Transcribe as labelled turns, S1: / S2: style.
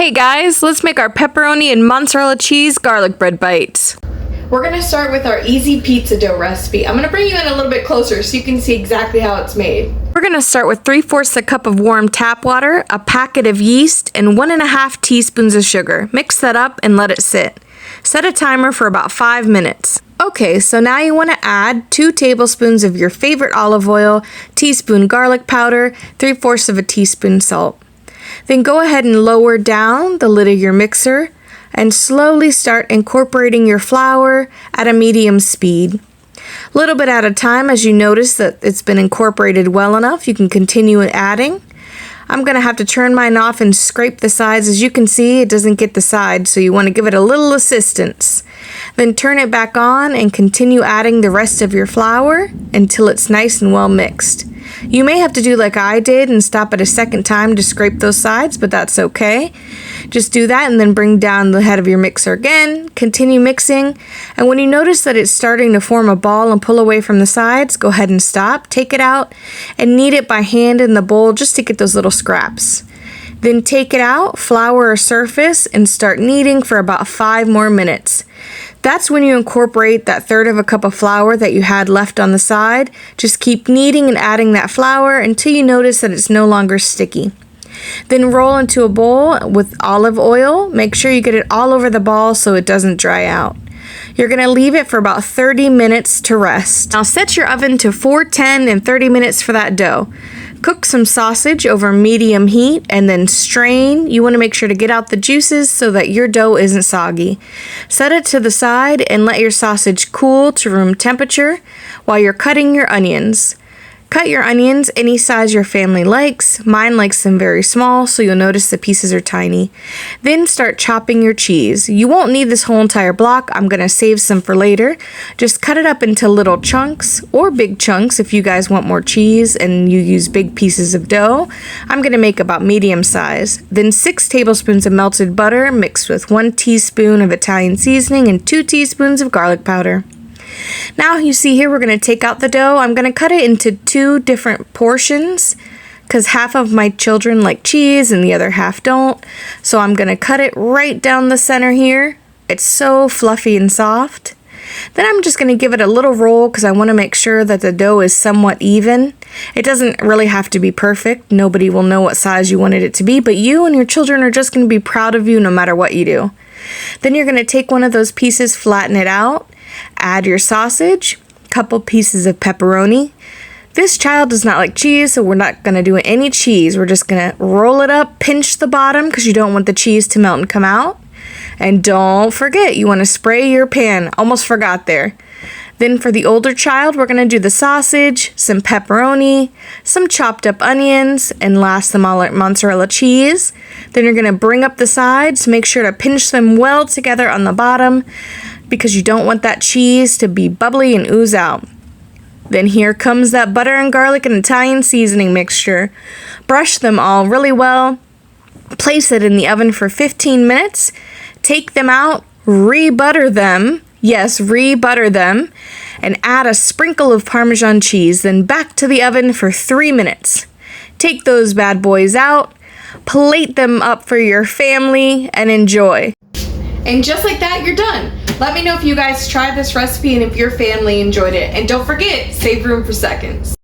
S1: Hey guys, let's make our pepperoni and mozzarella cheese garlic bread bites.
S2: We're gonna start with our easy pizza dough recipe. I'm gonna bring you in a little bit closer so you can see exactly how it's made.
S1: We're gonna start with 3/4 a cup of warm tap water, a packet of yeast, and 1.5 teaspoons of sugar. Mix that up and let it sit. Set a timer for about 5 minutes. Okay, so now you want to add 2 tablespoons of your favorite olive oil, teaspoon garlic powder, 3/4 of a teaspoon salt. Then go ahead and lower down the lid of your mixer and slowly start incorporating your flour at a medium speed. A little bit at a time. As you notice that it's been incorporated well enough, you can continue adding. I'm going to have to turn mine off and scrape the sides. As you can see, it doesn't get the sides, so you want to give it a little assistance. Then turn it back on and continue adding the rest of your flour until it's nice and well mixed. You may have to do like I did and stop at a second time to scrape those sides, but that's okay. Just do that and then bring down the head of your mixer again. Continue mixing, and when you notice that it's starting to form a ball and pull away from the sides, go ahead and stop, take it out, and knead it by hand in the bowl just to get those little scraps. Then take it out, flour a surface, and start kneading for about 5 more minutes. That's when you incorporate that 1/3 cup of flour that you had left on the side. Just keep kneading and adding that flour until you notice that it's no longer sticky. Then roll into a bowl with olive oil. Make sure you get it all over the ball so it doesn't dry out. You're going to leave it for about 30 minutes to rest. Now set your oven to 410 and 30 minutes for that dough. Cook some sausage over medium heat and then strain. You want to make sure to get out the juices so that your dough isn't soggy. Set it to the side and let your sausage cool to room temperature while you're cutting your onions. Cut your onions any size your family likes. Mine likes them very small, so you'll notice the pieces are tiny. Then start chopping your cheese. You won't need this whole entire block. I'm going to save some for later. Just cut it up into little chunks or big chunks if you guys want more cheese and you use big pieces of dough. I'm going to make about medium size. Then 6 tablespoons of melted butter mixed with 1 teaspoon of Italian seasoning and 2 teaspoons of garlic powder. Now you see here we're going to take out the dough. I'm going to cut it into 2 different portions because half of my children like cheese and the other half don't. So I'm going to cut it right down the center here. It's so fluffy and soft. Then I'm just going to give it a little roll because I want to make sure that the dough is somewhat even. It doesn't really have to be perfect. Nobody will know what size you wanted it to be, but you and your children are just going to be proud of you no matter what you do. Then you're going to take one of those pieces, flatten it out. Add your sausage, couple pieces of pepperoni. This child does not like cheese, so we're not going to do any cheese. We're just going to roll it up, pinch the bottom because you don't want the cheese to melt and come out. And don't forget, you want to spray your pan. Almost forgot there. Then for the older child, we're going to do the sausage, some pepperoni, some chopped up onions, and last the mozzarella cheese. Then you're going to bring up the sides. Make sure to pinch them well together on the bottom because you don't want that cheese to be bubbly and ooze out. Then here comes that butter and garlic and Italian seasoning mixture. Brush them all really well. Place it in the oven for 15 minutes. Take them out, re-butter them. Yes, re-butter them. And add a sprinkle of Parmesan cheese. Then back to the oven for 3 minutes. Take those bad boys out. Plate them up for your family and enjoy.
S2: And just like that, you're done. Let me know if you guys tried this recipe and if your family enjoyed it. And don't forget, save room for seconds.